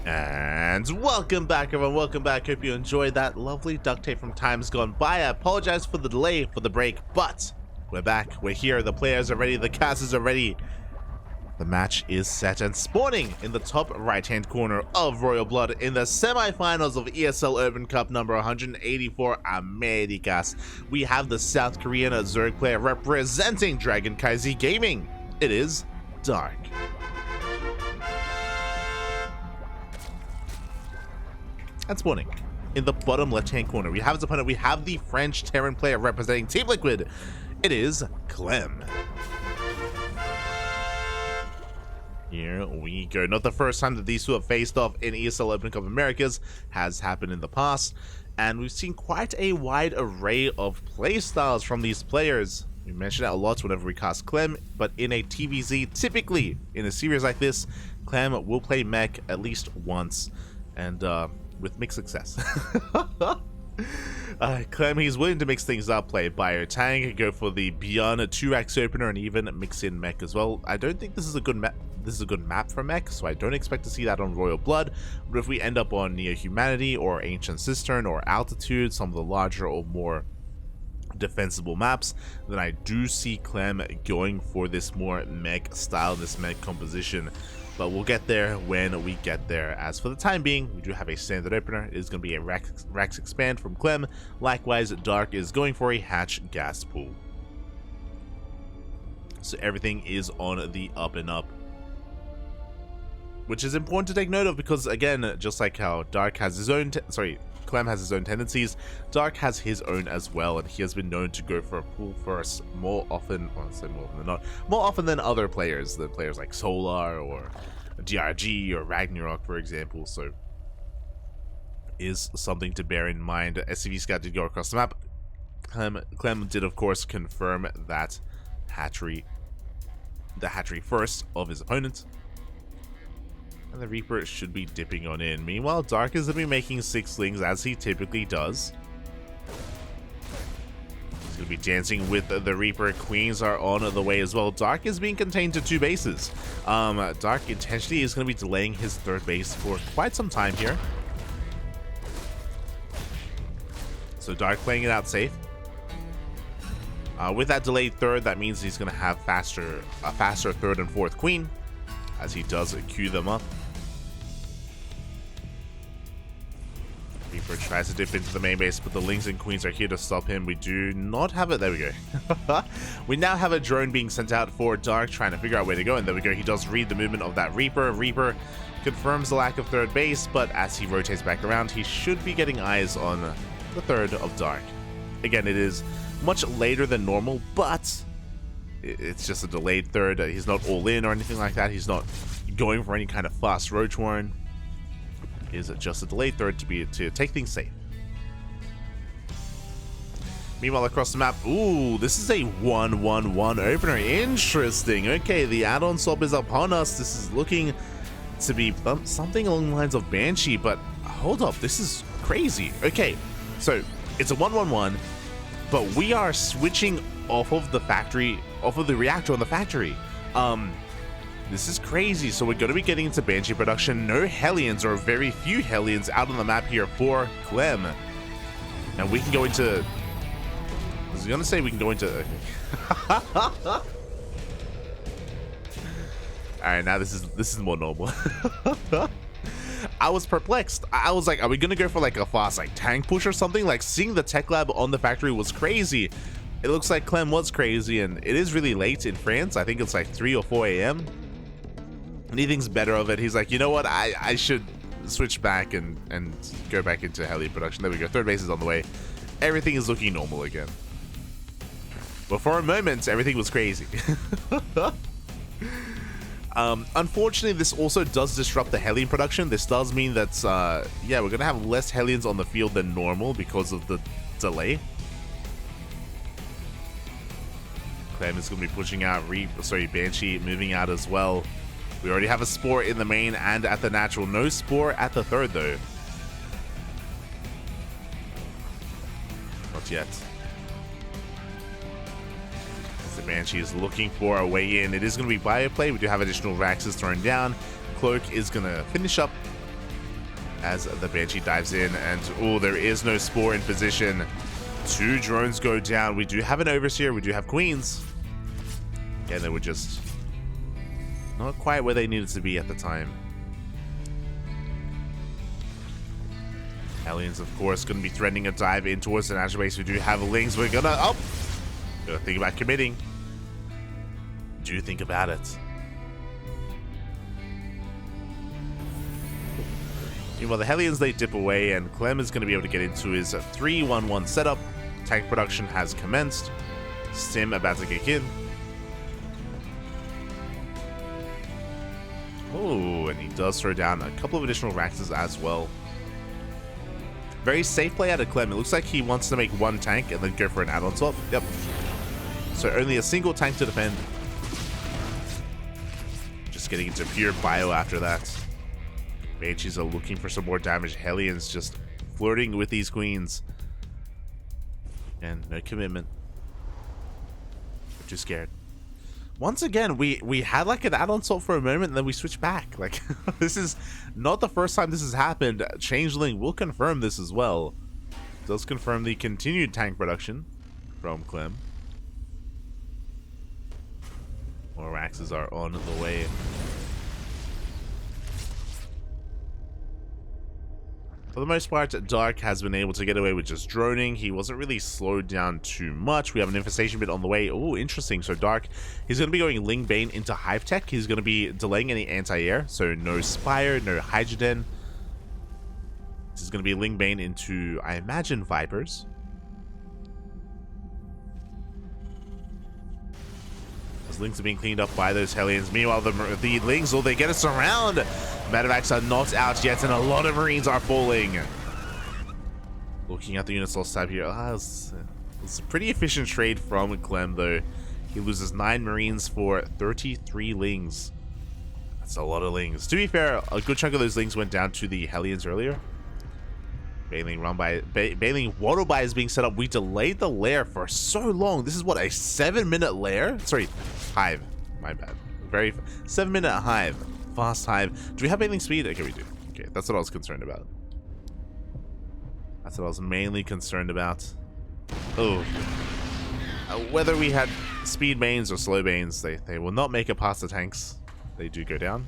And welcome back, everyone. Welcome back. Hope you enjoyed that lovely duct tape from times gone by. I apologize for the delay for the break, but we're back. We're here. The players are ready. The casters are ready. The match is set and spawning in the top right-hand corner of Royal Blood in the semi-finals of ESL Open Cup number 184 Americas. We have the South Korean Zerg player representing CranKy Gaming. It is Dark. And spawning in the bottom left-hand corner, we have his opponent. We have the French Terran player representing Team Liquid. It is Clem. Here we go. Not the first time that these two have faced off in ESL Open Cup Americas, has happened in the past, and we've seen quite a wide array of play styles from these players. We mention that a lot whenever we cast Clem, but in a TVZ, typically in a series like this, Clem will play mech at least once, and with mixed success. Clem, he's willing to mix things up, play Bio Tank, go for the Beyond 2x opener, and even mix in mech as well. I don't think this is a good map. This is a good map for mech, so I don't expect to see that on Royal Blood. But if we end up on Neo Humanity or Ancient Cistern or Altitude, some of the larger or more defensible maps, then I do see Clem going for this more mech style, this mech composition. But we'll get there when we get there. As for the time being, we do have a standard opener. It is going to be a Rax Expand from Clem. Likewise, Dark is going for a Hatch Gas Pool. So everything is on the up and up, which is important to take note of because, again, just like how Dark has his own, Clem has his own tendencies, Dark has his own as well, and he has been known to go for a pool first more often, well, I'll say more often than not, more often than other players, like Solar or DRG or Ragnarok, for example. So is something to bear in mind. SCV Scout did go across the map. Clem did, of course, confirm that the hatchery first of his opponent. And the Reaper should be dipping on in. Meanwhile, Dark is going to be making sixlings as he typically does. He's going to be dancing with the Reaper. Queens are on the way as well. Dark is being contained to 2 bases. Dark intentionally is going to be delaying his 3rd base for quite some time here. So Dark playing it out safe. With that delayed 3rd, that means he's going to have a faster 3rd and 4th queen, as he does queue them up. Reaper tries to dip into the main base, but the Lings and Queens are here to stop him. We do not have it. There we go. We now have a drone being sent out for Dark, trying to figure out where to go, and there we go. He does read the movement of that Reaper. Reaper confirms the lack of 3rd base, but as he rotates back around, he should be getting eyes on the 3rd of Dark. Again, it is much later than normal, but it's just a delayed 3rd. He's not all in or anything like that. He's not going for any kind of fast roach warren. Is just a delayed 3rd to take things safe. Meanwhile, across the map, ooh, this is a 1-1-1 opener. Interesting. Okay, the add-on swap is upon us. This is looking to be something along the lines of Banshee, but hold up, this is crazy. Okay, so it's a 1-1-1, but we are switching off of the factory, off of the reactor on the factory. This is crazy. So we're going to be getting into Banshee production. No Hellions, or very few Hellions, out on the map here for Clem. And we can go into... I was going to say we can go into... Alright, now this is more normal. I was perplexed. I was like, are we going to go for like a fast tank push or something? Like, seeing the tech lab on the factory was crazy. It looks like Clem was crazy, and it is really late in France. I think it's like 3 or 4 a.m. And he thinks better of it. He's like, you know what? I should switch back and go back into Heli production. There we go. 3rd base is on the way. Everything is looking normal again. But for a moment, everything was crazy. Unfortunately, this also does disrupt the Hellion production. This does mean that, yeah, we're going to have less Hellions on the field than normal because of the delay. Clem is going to be pushing out Banshee moving out as well. We already have a Spore in the main and at the natural. No Spore at the 3rd though. Not yet. As the Banshee is looking for a way in. It is going to be Bioplay. We do have additional Raxes thrown down. Cloak is going to finish up as the Banshee dives in, and oh, there is no Spore in position. 2 drones go down. We do have an Overseer, we do have Queens. Again, they were just not quite where they needed to be at the time. Aliens, of course, going to be threatening a dive in towards the National Base. We do have Lings. We're gonna... Oh! Gotta think about committing. Do think about it. Meanwhile, the Hellions, they dip away, and Clem is going to be able to get into his 3-1-1 setup. Tank production has commenced. Sim about to kick in. Oh, and he does throw down a couple of additional Raxes as well. Very safe play out of Clem. It looks like he wants to make 1 tank and then go for an add-on swap. Yep. So only a single tank to defend. Just getting into pure bio after that. Banshees are looking for some more damage. Hellions just flirting with these Queens. And no commitment. We're too scared. Once again, we had like an add-on swap for a moment and then we switched back. Like, this is not the first time this has happened. Changeling will confirm this as well. Does confirm the continued tank production from Clem. More Axes are on the way. For the most part, Dark has been able to get away with just droning. He wasn't really slowed down too much. We have an infestation bit on the way. Oh, interesting. So Dark, he's going to be going Ling Bane into Hive Tech. He's going to be delaying any anti-air. So no Spire, no Hydrogen. This is going to be Ling Bane into, I imagine, Vipers. Those Lings are being cleaned up by those Hellions. Meanwhile, the Lings, they get us around. Medevacs are not out yet, and a lot of Marines are falling. Looking at the units lost tab here. It's a pretty efficient trade from Clem, though. He loses 9 Marines for 33 Lings. That's a lot of Lings. To be fair, a good chunk of those Lings went down to the Hellions earlier. Bailing Water Buy is being set up. We delayed the lair for so long. This is what, a 7-minute lair? Sorry, Hive. My bad. 7-minute Hive. Fast Hive. Do we have bailing speed? Okay, we do. Okay, that's what I was concerned about. That's what I was mainly concerned about. Oh. Whether we had speed banes or slow banes, they will not make it past the tanks. They do go down.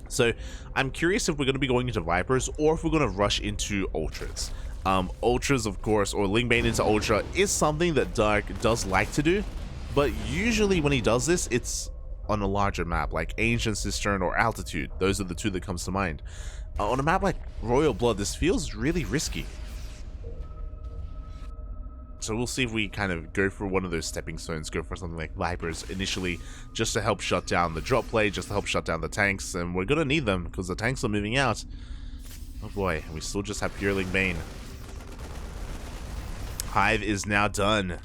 So I'm curious if we're going to be going into Vipers or if we're going to rush into Ultras. Ultras, of course, or Ling Bane into Ultra is something that Dark does like to do, but usually when he does this, it's on a larger map like Ancient Cistern or Altitude. Those are the 2 that comes to mind. On a map like Royal Blood, this feels really risky. So we'll see if we kind of go for one of those stepping stones, go for something like Vipers initially, just to help shut down the drop play, just to help shut down the tanks, and we're gonna need them because the tanks are moving out. Oh boy, we still just have pure Ling Bane. Hive is now done.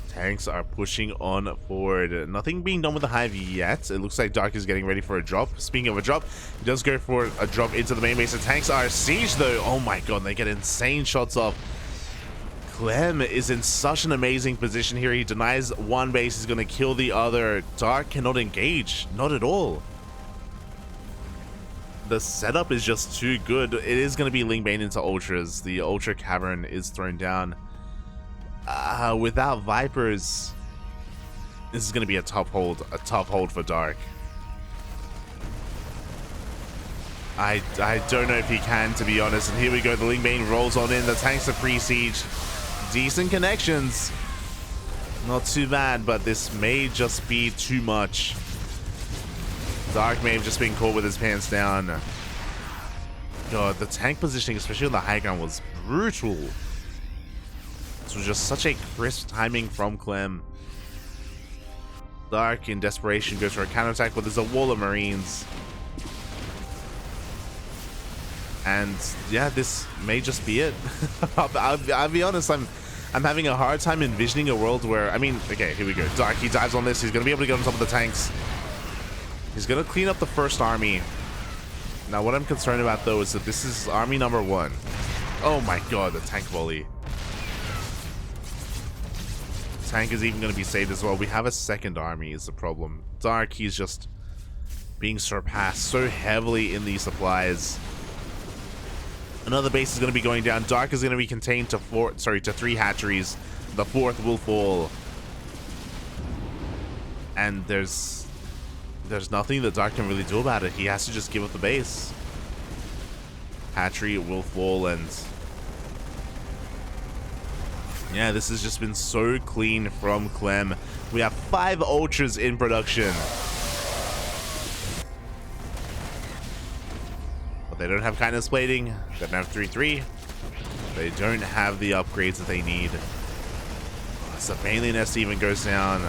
Tanks are pushing on forward. Nothing being done with the Hive yet. It looks like Dark is getting ready for a drop. Speaking of a drop, he does go for a drop into the main base. The tanks are sieged though. Oh my god, they get insane shots off. Clem is in such an amazing position here. He denies one base, he's going to kill the other. Dark cannot engage. Not at all. The setup is just too good. It is going to be Ling Bane into Ultras. The Ultra Cavern is thrown down. Without Vipers, this is going to be a tough hold for Dark. I don't know if he can, to be honest. And here we go, the Ling Bane rolls on in. The tanks are pre-siege. Decent connections. Not too bad, but this may just be too much. Dark may have just been caught with his pants down. God, the tank positioning, especially on the high ground, was brutal. This was just such a crisp timing from Clem. Dark, in desperation, goes for a counterattack, but there's a wall of Marines. And yeah, this may just be it. I'll be honest, I'm having a hard time envisioning a world where, I mean, okay, here we go. Dark, he dives on this. He's going to be able to get on top of the tanks. He's going to clean up the first army. Now, what I'm concerned about, though, is that this is army number 1. Oh my god, the tank volley. Tank is even going to be saved as well. We have a second army is the problem. Dark, he's just being surpassed so heavily in these supplies. Another base is going to be going down. Dark is going to be contained to 3 hatcheries. The 4th will fall. And there's nothing that Dark can really do about it. He has to just give up the base. Hatchery will fall, and yeah, this has just been so clean from Clem. We have 5 ultras in production. But they don't have kindness plating. They don't have 3-3. They don't have the upgrades that they need. So Bailey Nest even goes down.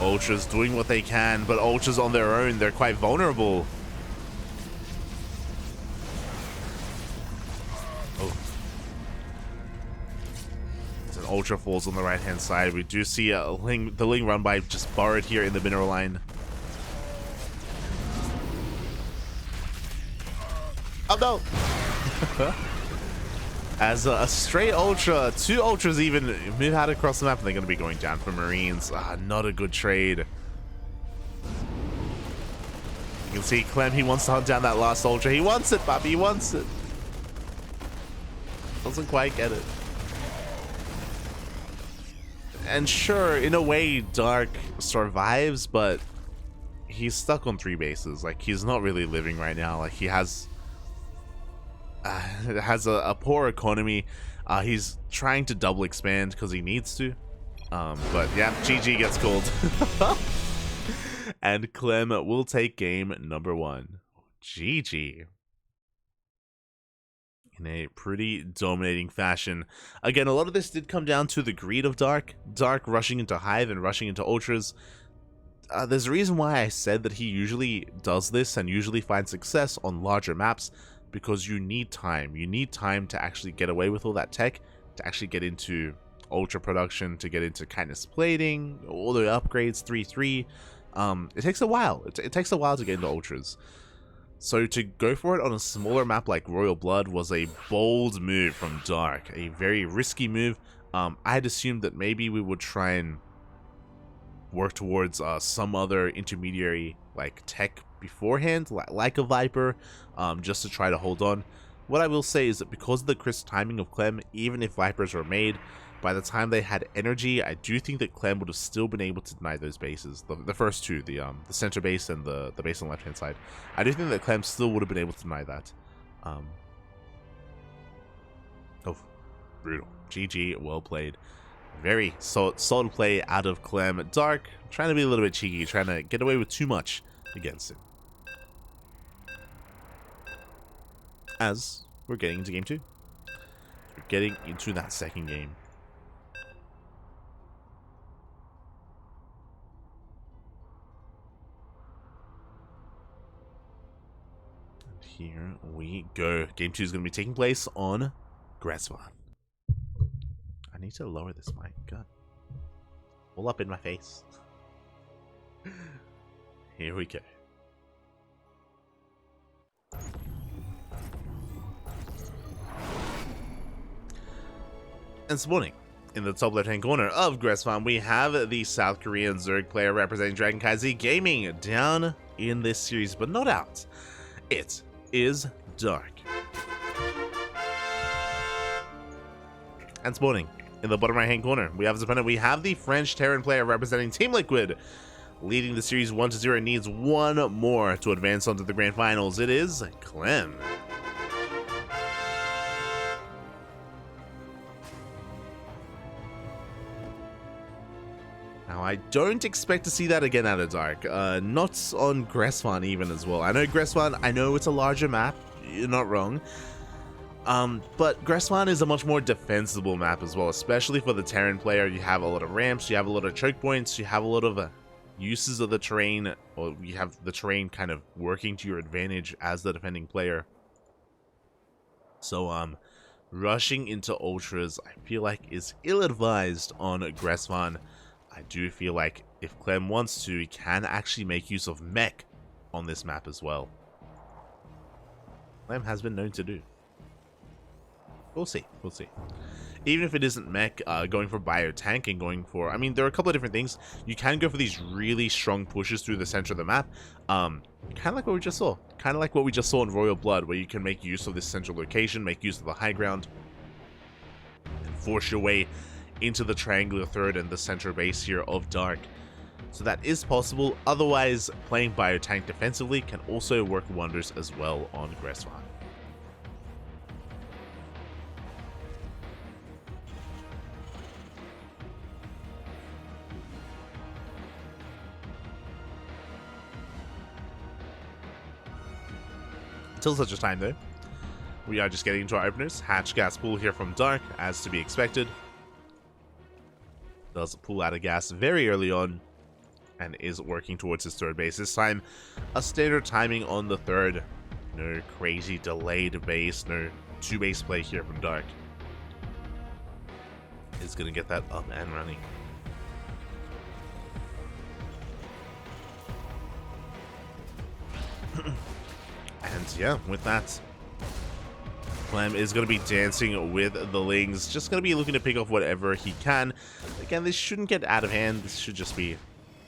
Ultras doing what they can, but Ultras on their own, they're quite vulnerable. Oh. So an Ultra falls on the right-hand side. We do see the Ling run by just borrowed here in the mineral line. Oh no! As a stray Ultra, 2 Ultras even move out across the map, and they're going to be going down for Marines. Not a good trade. You can see Clem, he wants to hunt down that last Ultra. He wants it, Bobby, he wants it. Doesn't quite get it. And sure, in a way, Dark survives, but he's stuck on 3 bases. Like, he's not really living right now. Like, he has... it has a poor economy. He's trying to double expand because he needs to. But yeah, GG gets called. And Clem will take game number 1. GG. In a pretty dominating fashion. Again, a lot of this did come down to the greed of Dark. Dark rushing into Hive and rushing into Ultras. There's a reason why I said that he usually does this and usually finds success on larger maps. Because you need time. You need time to actually get away with all that tech, to actually get into Ultra production, to get into kindness plating, all the upgrades, 3-3. It takes a while. It takes a while to get into Ultras. So to go for it on a smaller map like Royal Blood was a bold move from Dark. A very risky move. I had assumed that maybe we would try and work towards some other intermediary like tech beforehand, like a Viper, just to try to hold on. What I will say is that because of the crisp timing of Clem, even if Vipers were made, by the time they had energy, I do think that Clem would have still been able to deny those bases. The first 2, the center base and the base on the left hand side. I do think that Clem still would have been able to deny that. Oh, brutal. GG, well played. Very solid play out of Clem. Dark, trying to be a little bit cheeky, trying to get away with too much against him. As we're getting into game 2. We're getting into that second game. And here we go. Game 2 is going to be taking place on Grasvan. I need to lower this mic. God. All up in my face. Here we go. And this morning, in the top left-hand corner of Grasvan, we have the South Korean Zerg player representing CranKy Gaming down in this series, but not out. It is Dark. And this morning, in the bottom right-hand corner, we have as opponent, we have the French Terran player representing Team Liquid, leading the series 1-0, needs 1 more to advance onto the grand finals. It is Clem. Now, I don't expect to see that again out of Dark. Not on Grasvan even as well. I know Grasvan, I know it's a larger map. You're not wrong. But Grasvan is a much more defensible map as well, especially for the Terran player. You have a lot of ramps, you have a lot of choke points, you have a lot of uses of the terrain, or you have the terrain kind of working to your advantage as the defending player. So, rushing into Ultras, I feel like is ill-advised on Grasvan. I do feel like if Clem wants to, he can actually make use of mech on this map as well. Clem has been known to do. We'll see. We'll see. Even if it isn't mech, going for bio tank and going for... I mean, there are a couple of different things. You can go for these really strong pushes through the center of the map. Kind of like what we just saw. Kind of like what we just saw in Royal Blood, where you can make use of this central location, make use of the high ground, and force your way into the triangular third and the center base here of Dark. So that is possible. Otherwise, playing bio tank defensively can also work wonders as well on Gressfire. Until such a time, though, we are just getting into our openers. Hatch gas pull here from Dark, as to be expected. Does pull out of gas very early on, and is working towards his third base. This time, a standard timing on the third. No crazy delayed base, no two-base play here from Dark. Is going to get that up and running. And yeah, with that, Clem is going to be dancing with the Lings. Just going to be looking to pick off whatever he can. Again, this shouldn't get out of hand. This should just be,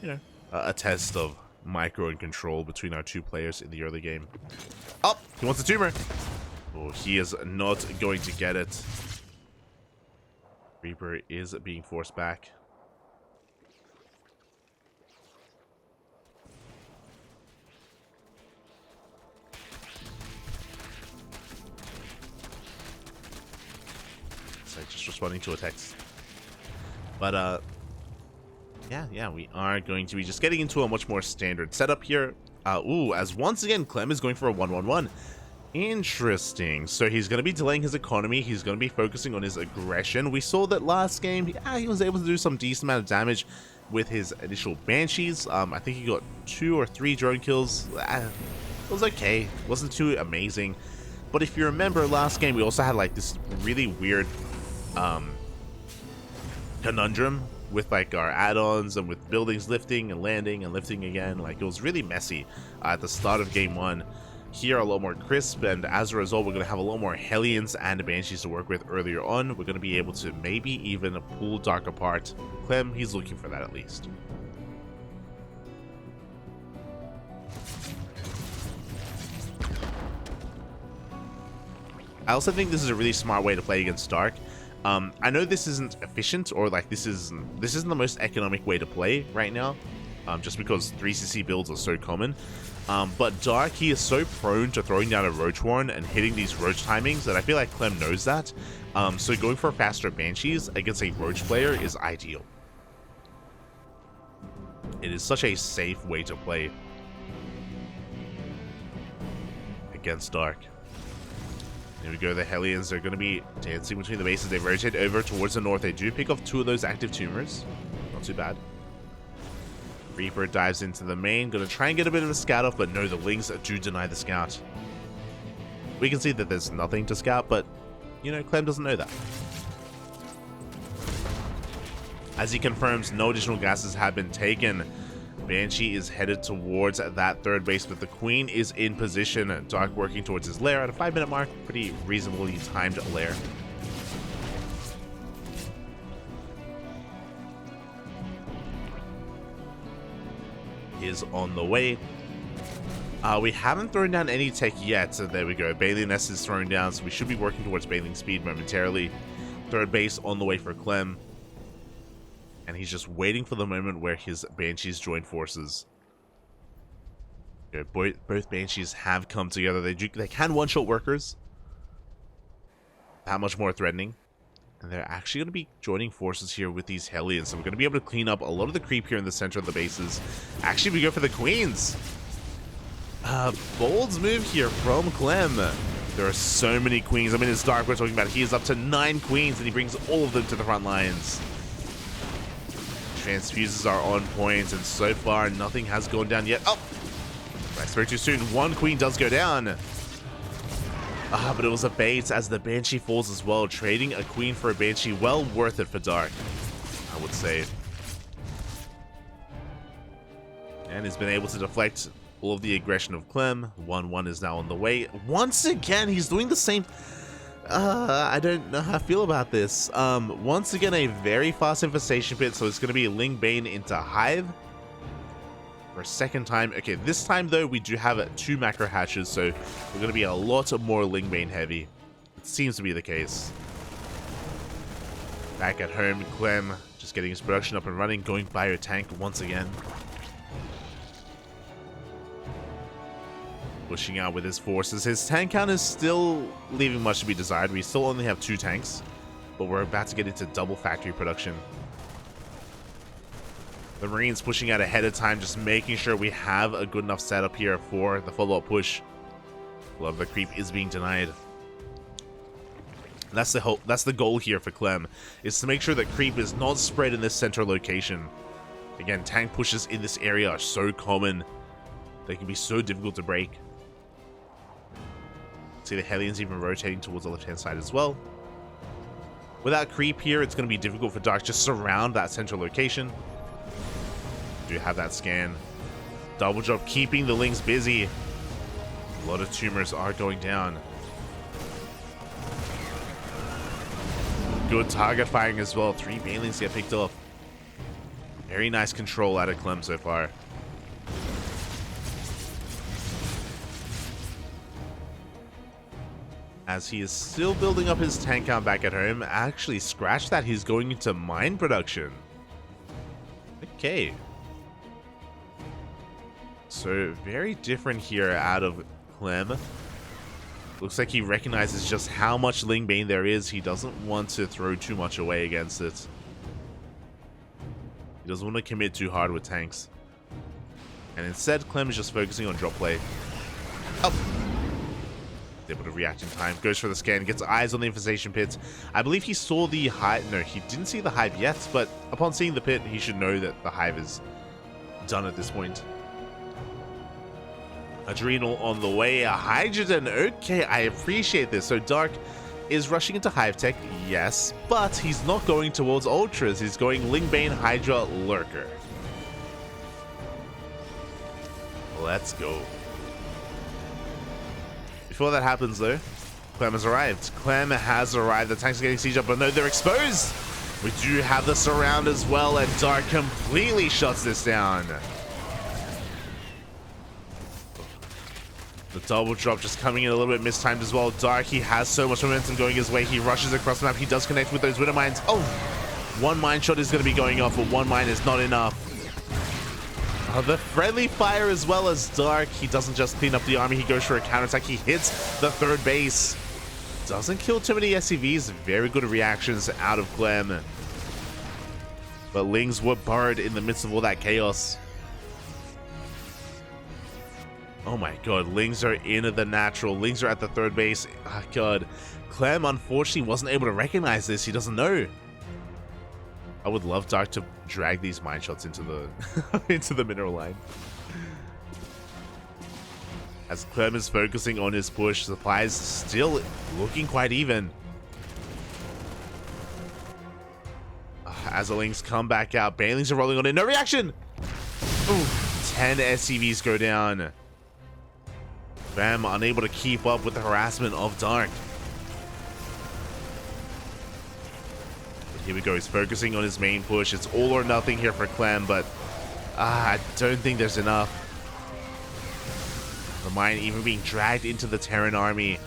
you know, a test of micro and control between our two players in the early game. Oh, he wants a tumor. Oh, he is not going to get it. Reaper is being forced back. Just responding to a text. But yeah, we are going to be just getting into a much more standard setup here. As once again Clem is going for a 1-1-1. Interesting. So he's going to be delaying his economy. He's going to be focusing on his aggression. We saw that last game, he was able to do some decent amount of damage with his initial Banshees. I think he got 2 or 3 drone kills. It was okay. It wasn't too amazing. But if you remember last game, we also had like this really weird conundrum with like our add-ons and with buildings lifting and landing and lifting again. Like, it was really messy at the start of game 1. Here a lot more crisp, and as a result we're going to have a lot more Hellions and Banshees to work with earlier on. We're going to be able to maybe even pull Dark apart. Clem, he's looking for that at least. I also think this is a really smart way to play against Dark. I know this isn't efficient, or like this isn't the most economic way to play right now, just because 3cc builds are so common. But Dark, he is so prone to throwing down a Roach Warren and hitting these Roach timings that I feel like Clem knows that. So going for faster Banshees against a Roach player is ideal. It is such a safe way to play against Dark. Here we go, the Hellions. They're going to be dancing between the bases. They rotate over towards the north. They do pick off 2 of those active tumors. Not too bad. Reaper dives into the main. Going to try and get a bit of a scout off, but no, the Lings do deny the scout. We can see that there's nothing to scout, but, you know, Clem doesn't know that. As he confirms, no additional gases have been taken. Banshee is headed towards that third base, but the Queen is in position. Dark working towards his lair at a 5-minute mark. Pretty reasonably timed lair. Is on the way. We haven't thrown down any tech yet, so there we go. Bailey Nest is thrown down, so we should be working towards Bailing speed momentarily. Third base on the way for Clem. And he's just waiting for the moment where his Banshees join forces. Both Banshees have come together. They can one-shot workers. That much more threatening. And they're actually going to be joining forces here with these Hellions. So we're going to be able to clean up a lot of the creep here in the center of the bases. Actually, we go for the Queens. Bold move here from Clem. There are so many Queens. I mean, it's Dark we're talking about. He is up to 9 Queens, and he brings all of them to the front lines. Transfuses are on point, and so far nothing has gone down yet. Oh! I spoke too soon. 1 Queen does go down. But it was a bait as the Banshee falls as well. Trading a Queen for a Banshee, well worth it for Dark, I would say. And has been able to deflect all of the aggression of Clem. 1-1 is now on the way. Once again, he's doing the same I don't know how I feel about this. Once again, a very fast infestation pit, so it's going to be Ling Bane into Hive for a second time. Okay, this time though, we do have 2 macro hatches, so we're going to be a lot more Ling Bane heavy. It seems to be the case. Back at home, Clem just getting his production up and running, going bio tank once again. Pushing out with his forces. His tank count is still leaving much to be desired. We still only have 2 tanks, but we're about to get into double factory production. The Marines pushing out ahead of time, just making sure we have a good enough setup here for the follow-up push. Love the creep is being denied. That's the goal here for Clem, is to make sure that creep is not spread in this center location. Again, tank pushes in this area are so common. They can be so difficult to break. See the Hellions even rotating towards the left-hand side as well. Without creep here, it's going to be difficult for Dark to surround that central location. Do have that scan. Double drop keeping the Lings busy. A lot of tumors are going down. Good target firing as well. 3 Banelings get picked off. Very nice control out of Clem so far. As he is still building up his tank count back at home. Actually, scratch that. He's going into mine production. Okay. So, very different here out of Clem. Looks like he recognizes just how much Ling Bane there is. He doesn't want to throw too much away against it. He doesn't want to commit too hard with tanks. And instead, Clem is just focusing on drop play. Up. Able to react in time. Goes for the scan. Gets eyes on the infestation pit. I believe he saw the hive. No, he didn't see the hive yet, but upon seeing the pit, he should know that the hive is done at this point. Adrenal on the way. A hydrogen. Okay, I appreciate this. So Dark is rushing into hive tech. Yes, but he's not going towards ultras. He's going Ling Bane, Hydra, Lurker. Let's go. Before that happens though, Clem has arrived. Clem has arrived. The tanks are getting siege up, but no, they're exposed. We do have the surround as well, and Dark completely shuts this down. The double drop just coming in a little bit mistimed as well. Dark, he has so much momentum going his way. He rushes across the map. He does connect with those Widow mines. Oh, 1 mine shot is going to be going off, but 1 mine is not enough. The friendly fire as well as Dark. He doesn't just clean up the army. He goes for a counterattack. He hits the 3rd base. Doesn't kill too many SCVs. Very good reactions out of Clem. But Lings were buried in the midst of all that chaos. Oh my god. Lings are in the natural. Lings are at the 3rd base. Oh god. Clem unfortunately wasn't able to recognize this. He doesn't know. I would love Dark to drag these mine shots into the into the mineral line. As Clem is focusing on his push, supplies still looking quite even. As the Lings come back out, Banelings are rolling on in. No reaction! Ooh, 10 SCVs go down. Bam, unable to keep up with the harassment of Dark. Here we go, he's focusing on his main push. It's all or nothing here for Clem, but I don't think there's enough. The mine even being dragged into the Terran army.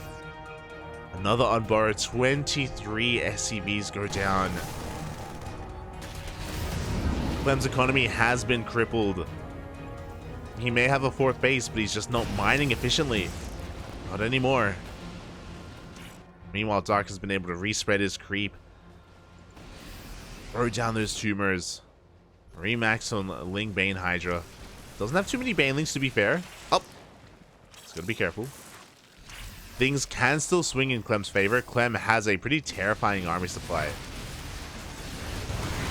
Another unborrowed. 23 SCVs go down. Clem's economy has been crippled. He may have a 4th base, but he's just not mining efficiently. Not anymore. Meanwhile, Dark has been able to respread his creep. Throw down those tumors. Remax on Ling Bane Hydra. Doesn't have too many Banelings to be fair. Oh, it's gotta be careful. Things can still swing in Clem's favor. Clem has a pretty terrifying army supply.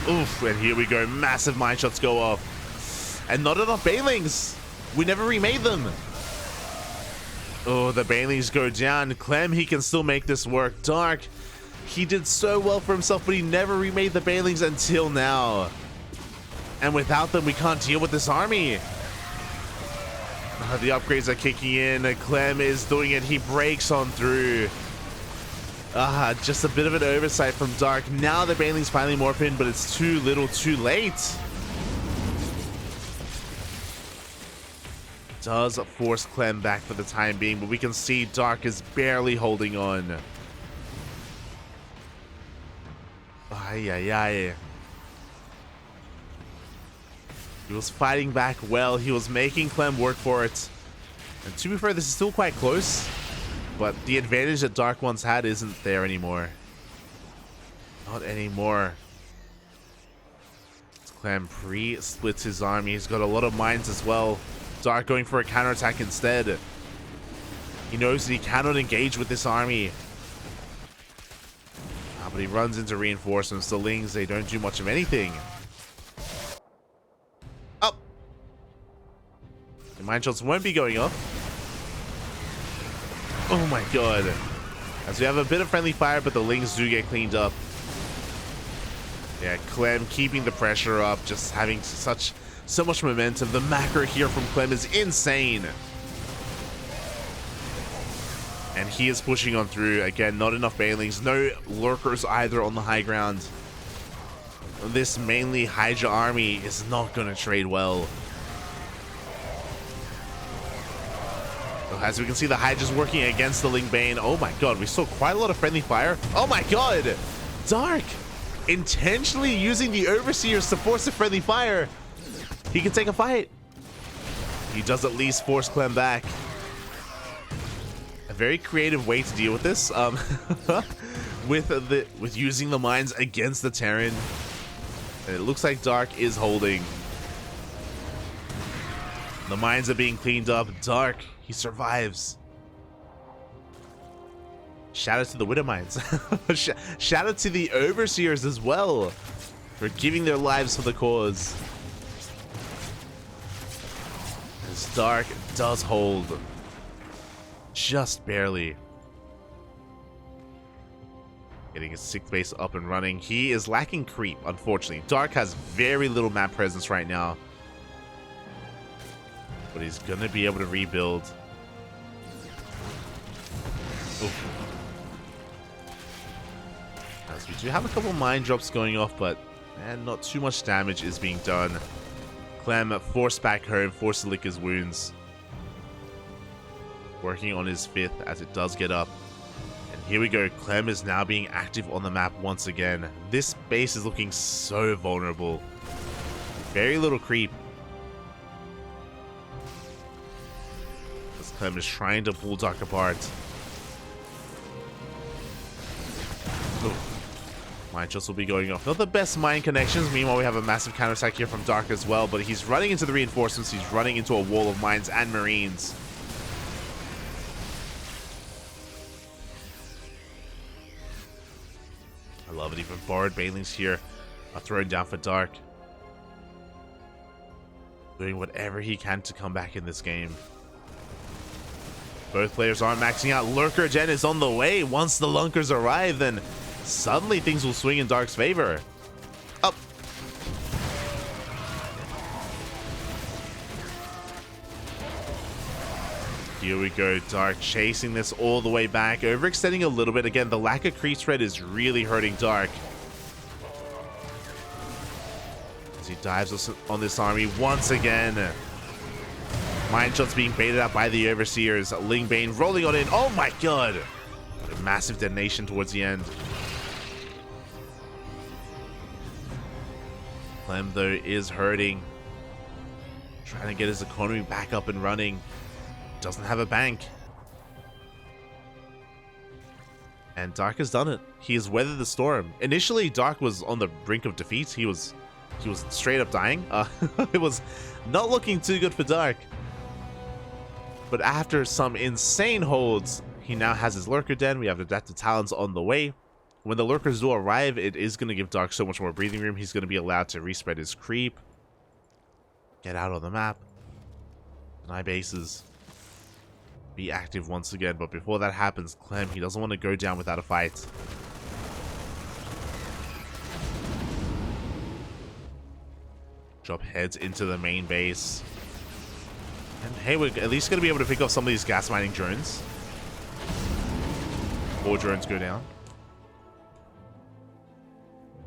Oof, and here we go. Massive mine shots go off. And not enough Banelings. We never remade them. Oh, the Banelings go down. Clem, he can still make this work. Dark, he did so well for himself, but he never remade the Banelings until now. And without them, we can't deal with this army. The upgrades are kicking in. Clem is doing it. He breaks on through. Just a bit of an oversight from Dark. Now the Baneling's finally morph in, but it's too little too late. Does force Clem back for the time being, but we can see Dark is barely holding on. Ay, ay, ay. He was fighting back well. He was making Clem work for it. And to be fair, this is still quite close. But the advantage that Dark once had isn't there anymore. Not anymore. Clem pre-splits his army. He's got a lot of mines as well. Dark going for a counterattack instead. He knows that he cannot engage with this army. But he runs into reinforcements. The Lings, they don't do much of anything. Up. The mine shots won't be going off. Oh my god. As we have a bit of friendly fire, but the Lings do get cleaned up. Yeah, Clem keeping the pressure up, just having so much momentum. The macro here from Clem is insane. And he is pushing on through. Again, not enough Banelings. No lurkers either on the high ground. This mainly Hydra army is not going to trade well. As we can see, the Hydra's working against the Ling Bane. Oh my god, we saw quite a lot of friendly fire. Oh my god! Dark! Intentionally using the Overseers to force a friendly fire. He can take a fight. He does at least force Clem back. A very creative way to deal with this. With using the mines against the Terran. And it looks like Dark is holding. The mines are being cleaned up. Dark, he survives. Shout out to the Widow Mines. Shout out to the Overseers as well for giving their lives for the cause. As Dark does hold. Just barely. Getting his 6th base up and running. He is lacking creep, unfortunately. Dark has very little map presence right now. But he's gonna be able to rebuild. Oof. As we do have a couple mine drops going off, but not too much damage is being done. Clem forced back home, forced to lick his wounds. Working on his 5th as it does get up. And here we go. Clem is now being active on the map once again. This base is looking so vulnerable. Very little creep. As Clem is trying to pull Dark apart. Ooh. Mine shots will be going off. Not the best mine connections. Meanwhile, we have a massive counterattack here from Dark as well. But he's running into the reinforcements. He's running into a wall of mines and marines. I love it. Even borrowed Banelings here are thrown down for Dark. Doing whatever he can to come back in this game. Both players aren't maxing out. Lurker Gen is on the way. Once the Lunkers arrive, then suddenly things will swing in Dark's favor. Up. Here we go. Dark chasing this all the way back. Overextending a little bit. Again, the lack of creep spread is really hurting Dark. As he dives on this army once again. Mine shots being baited out by the Overseers. Ling Bane rolling on in. Oh my god! What a massive detonation towards the end. Clem, though, is hurting. Trying to get his economy back up and running. Doesn't have a bank. And Dark has done it. He has weathered the storm. Initially, Dark was on the brink of defeat. He was straight up dying. It was not looking too good for Dark. But after some insane holds, he now has his Lurker Den. We have Adaptive Talons on the way. When the Lurkers do arrive, it is going to give Dark so much more breathing room. He's going to be allowed to respread his creep. Get out on the map. Deny bases. Be active once again. But before that happens, Clem, he doesn't want to go down without a fight. Drop heads into the main base. And hey, we're at least going to be able to pick off some of these gas mining drones. 4 drones go down.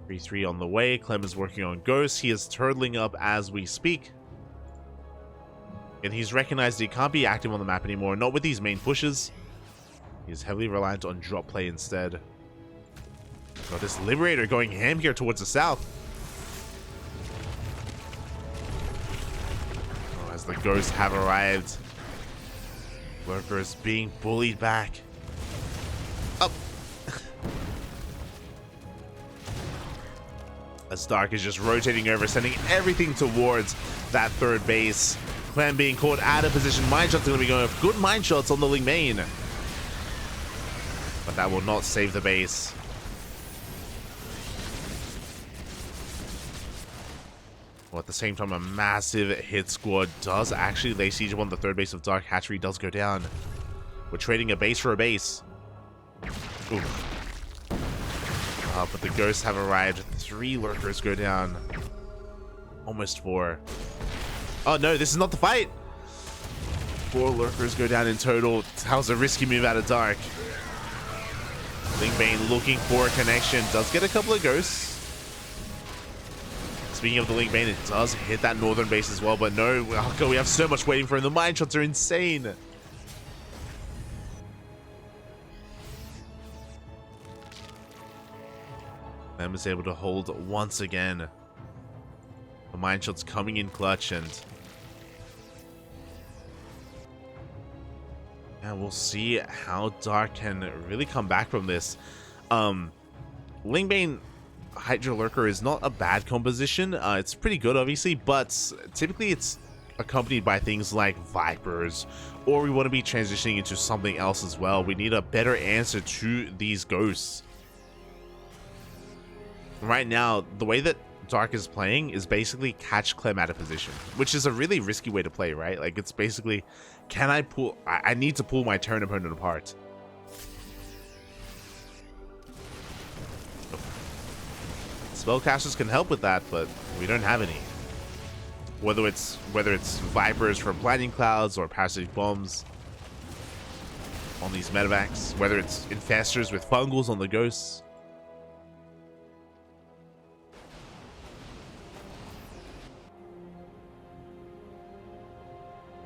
3-3 on the way. Clem is working on Ghost. He is turtling up as we speak. And he's recognized he can't be active on the map anymore. Not with these main pushes. He's heavily reliant on drop play instead. Got this Liberator going ham here towards the south. Oh, as the Ghosts have arrived. Lurkers being bullied back. Up. As Dark is just rotating over, sending everything towards that third base. Clem being caught out of position. Mine shots are going to be going off. Good mine shots on the Ling main. But that will not save the base. Well, at the same time, a massive hit squad does actually lay siege upon the third base of Dark. Hatchery does go down. We're trading a base for a base. Oof. But the Ghosts have arrived. 3 Lurkers go down. Almost 4. Oh no, this is not the fight! 4 Lurkers go down in total. That was a risky move out of Dark. Lingbane looking for a connection. Does get a couple of Ghosts. Speaking of the Lingbane, it does hit that northern base as well, but no, oh god, we have so much waiting for him. The mine shots are insane. Clem is able to hold once again. The mine shots coming in clutch, and yeah, we'll see how Dark can really come back from this. Lingbane Hydra Lurker is not a bad composition. It's pretty good, obviously, but typically it's accompanied by things like Vipers, or we want to be transitioning into something else as well. We need a better answer to these Ghosts. Right now, the way that Dark is playing is basically catch Clem out of position, which is a really risky way to play, right? Like, it's basically, can I pull... I need to pull my turn opponent apart. Spellcasters can help with that, but we don't have any. Whether it's Vipers from Blinding Clouds or Parasitic Bombs on these medevacs, whether it's Infestors with Fungals on the Ghosts.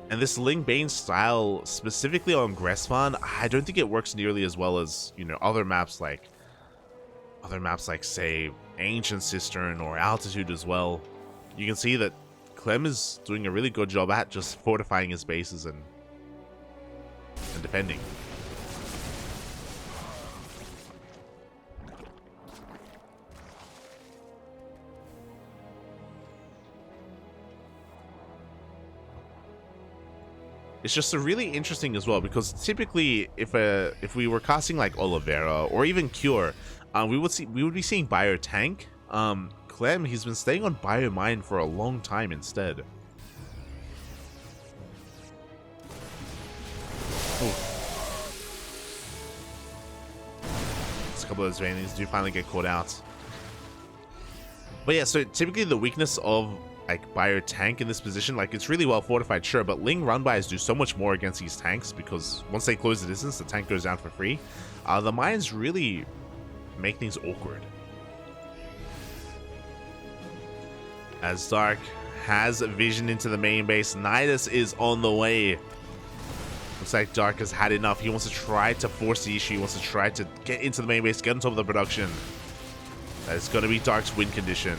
And this Lingbane style, specifically on Gressvan, I don't think it works nearly as well as, you know, other maps like, say, Ancient Cistern or Altitude as well. You can see that Clem is doing a really good job at just fortifying his bases and defending. It's just a really interesting as well, because typically if we were casting like Oliveira or even Cure, we would be seeing Bio Tank. Clem, he's been staying on Bio Mine for a long time instead. Ooh. A couple of those Vanings do finally get caught out. But yeah, so typically the weakness of like Bio Tank in this position, like, it's really well fortified, sure, but Ling run-bys do so much more against these tanks, because once they close the distance, the tank goes down for free. The mines really make things awkward. As Dark has vision into the main base, Nidus is on the way. Looks like Dark has had enough. He wants to try to force the issue. He wants to try to get into the main base, get on top of the production. That is going to be Dark's win condition.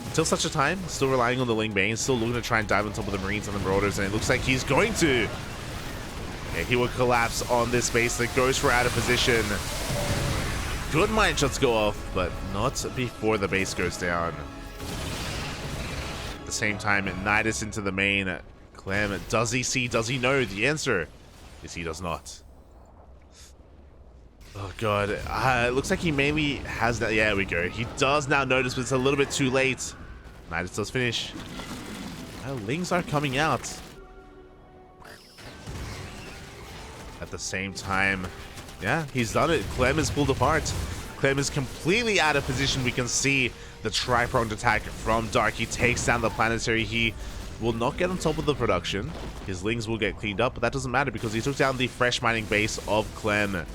Until such a time, still relying on the Lingbane, still looking to try and dive on top of the Marines and the Marauders, and it looks like he's going to. Yeah, he will collapse on this base that goes for out of position. Good mine shots go off, but not before the base goes down. At the same time, Nidus into the main. Clem, does he see? Does he know? The answer is he does not. Oh god, it looks like he maybe has that. Yeah, there we go. He does now notice, but it's a little bit too late. Nidus does finish. Lings are coming out. At the same time, yeah, he's done it. Clem is pulled apart. Clem is completely out of position. We can see the tri-pronged attack from Dark. He takes down the planetary. He will not get on top of the production. His Lings will get cleaned up, but that doesn't matter because he took down the fresh mining base of Clem.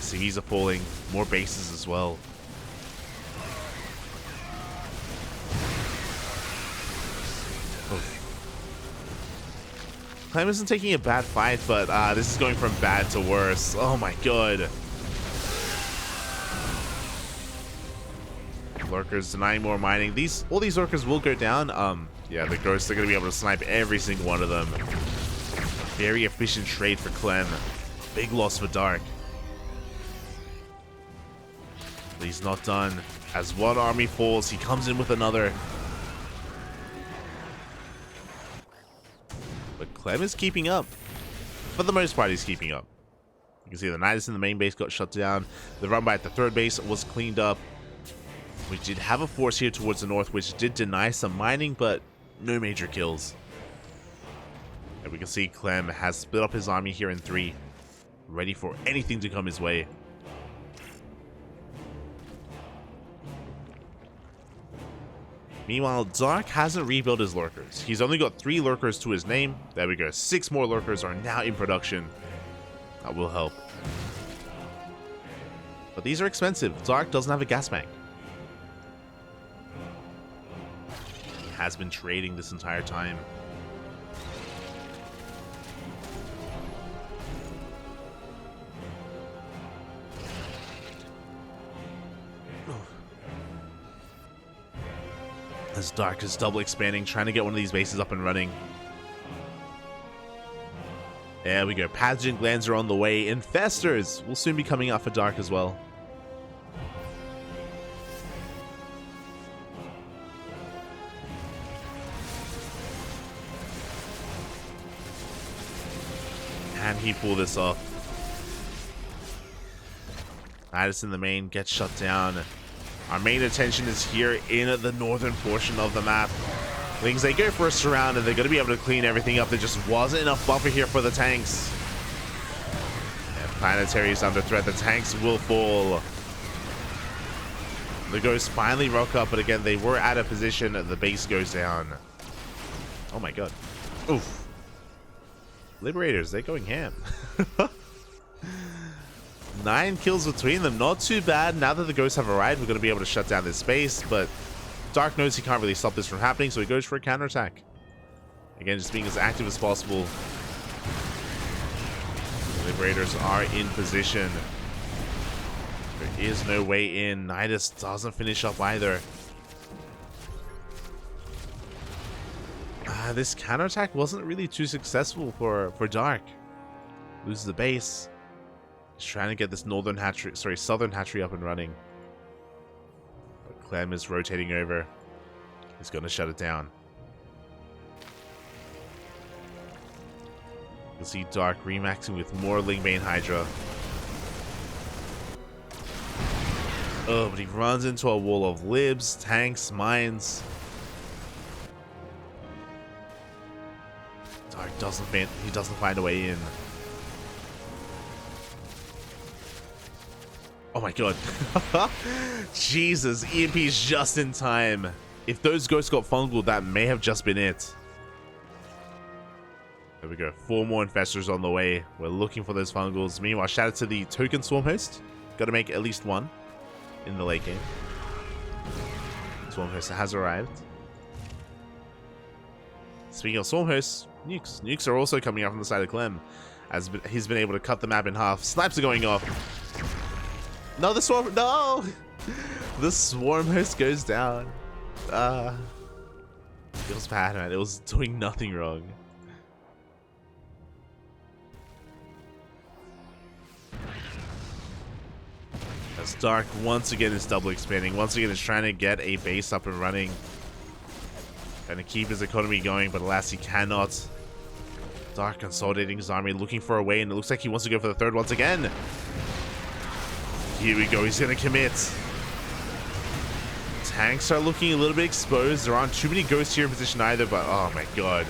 SCVs are falling. More bases as well. Clem isn't taking a bad fight, but this is going from bad to worse. Oh my god. Lurkers denying more mining. All these lurkers will go down. Yeah, the ghosts are going to be able to snipe every single one of them. Very efficient trade for Clem. Big loss for Dark. But he's not done. As one army falls, he comes in with another. But Clem is keeping up. For the most part, he's keeping up. You can see the Nidus in the main base got shut down. The run by at the third base was cleaned up. We did have a force here towards the north, which did deny some mining, but no major kills. And we can see Clem has split up his army here in 3, ready for anything to come his way. Meanwhile, Dark hasn't rebuilt his lurkers. He's only got 3 lurkers to his name. There we go. 6 more lurkers are now in production. That will help. But these are expensive. Dark doesn't have a gas bank. He has been trading this entire time. As Dark is double expanding, trying to get one of these bases up and running. There we go. Pathogen glands are on the way. Infestors will soon be coming out for Dark as well. Can he pull this off? Nidus in the main gets shut down. Our main attention is here in the northern portion of the map. Lings, they go for a surround and they're going to be able to clean everything up. There just wasn't enough buffer here for the tanks. And Planetary is under threat. The tanks will fall. The ghosts finally rock up, but again, they were out of position. The base goes down. Oh my god. Oof. Liberators, they're going ham. 9 kills between them, not too bad. Now that the ghosts have arrived, we're going to be able to shut down this space, but Dark knows he can't really stop this from happening, so he goes for a counterattack. Again, just being as active as possible. The Liberators are in position. There is no way in. Nidus doesn't finish up either. This counterattack wasn't really too successful for Dark. Loses the base. He's trying to get this southern hatchery up and running. But Clem is rotating over. He's going to shut it down. You'll see Dark remaxing with more Lingbane Hydra. Oh, but he runs into a wall of libs, tanks, mines. Dark doesn't find a way in. Oh my god. Jesus, EMP's just in time. If those ghosts got fungal, that may have just been it. There we go. 4 more infestors on the way. We're looking for those fungals. Meanwhile, shout out to the token swarm host. Got to make at least 1 in the late game. Swarm host has arrived. Speaking of swarm hosts, nukes. Nukes are also coming out from the side of Clem, as he's been able to cut the map in half. Snipes are going off. No, the swarm. No, the swarm host goes down. Feels bad, man. It was doing nothing wrong. As Dark once again is double expanding. Once again is trying to get a base up and running. Trying to keep his economy going, but alas, he cannot. Dark consolidating his army, looking for a way, and it looks like he wants to go for the third once again. Here we go, he's going to commit. Tanks are looking a little bit exposed. There aren't too many ghosts here in position either, but oh my god.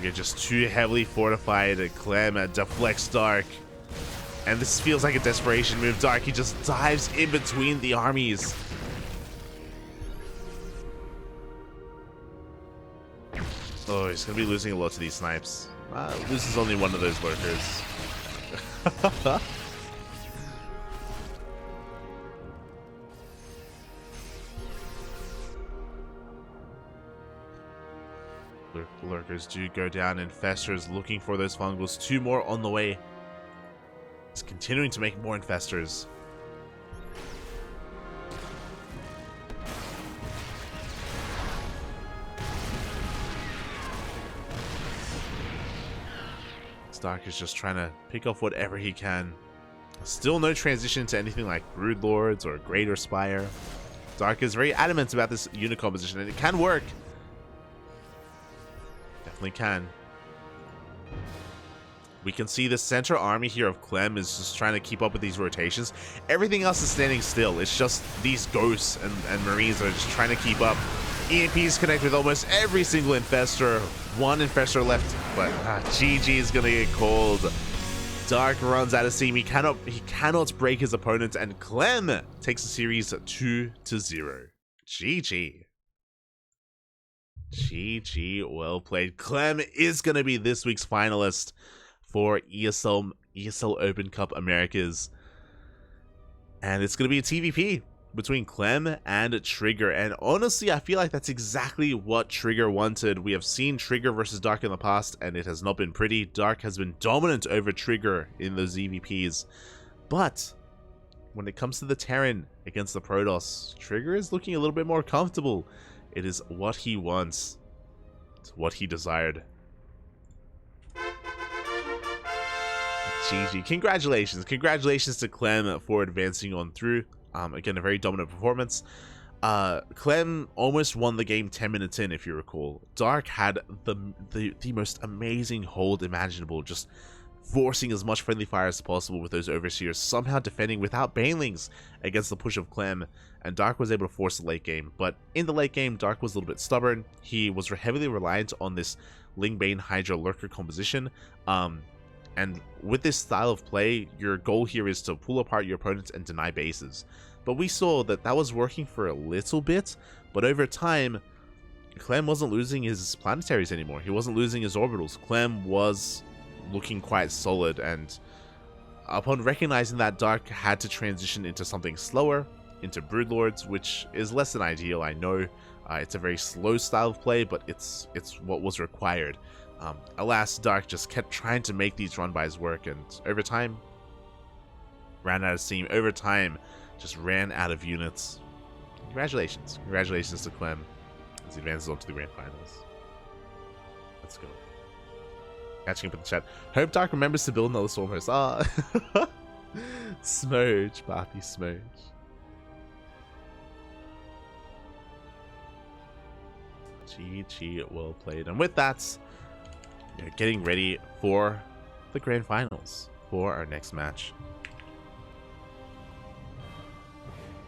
We're just too heavily fortified. Clem deflects Dark. And this feels like a desperation move. Dark, he just dives in between the armies. Oh, he's going to be losing a lot to these snipes. Loses only one of those lurkers. Lurkers do go down. Infestors looking for those fungals. 2 more on the way. It's continuing to make more infestors. Stark is just trying to pick off whatever he can. Still no transition to anything like Broodlords or Greater Spire. Dark is very adamant about this unit composition, and it can work. Definitely can. We can see the center army here of Clem is just trying to keep up with these rotations. Everything else is standing still. It's just these ghosts and marines are just trying to keep up. EMPs connect with almost every single infestor. 1 infestor left, but GG is gonna get called. Dark runs out of steam. He cannot break his opponent, and Clem takes the series 2-0. GG. GG, well played. Clem is gonna be this week's finalist for ESL Open Cup Americas, and it's gonna be a TVP between Clem and Trigger, and honestly I feel like that's exactly what Trigger wanted. We have seen Trigger versus Dark in the past, and it has not been pretty. Dark has been dominant over Trigger in those EVPs, but when it comes to the Terran against the Protoss, Trigger is looking a little bit more comfortable. It is what he wants. It's what he desired. GG. Congratulations to Clem for advancing on through. Again, a very dominant performance. Clem almost won the game 10 minutes in, if you recall. Dark had the most amazing hold imaginable, just forcing as much friendly fire as possible with those Overseers, somehow defending without Banelings against the push of Clem, and Dark was able to force the late game. But in the late game, Dark was a little bit stubborn. He was heavily reliant on this Ling Bane Hydra Lurker composition, and with this style of play, your goal here is to pull apart your opponents and deny bases. But we saw that that was working for a little bit, but over time, Clem wasn't losing his planetaries anymore. He wasn't losing his orbitals. Clem was looking quite solid, and upon recognizing that, Dark had to transition into something slower, into Broodlords, which is less than ideal, I know. It's a very slow style of play, but it's what was required. Alas, Dark just kept trying to make these run-bys work, and over time, ran out of steam. Over time, just ran out of units. Congratulations. Congratulations to Clem as he advances on to the grand finals. Let's go. Catching up in the chat. Hope Dark remembers to build another Stormhost. Ah. Smoge, Papi, Smoge. GG, well played. And with that, we're getting ready for the grand finals for our next match.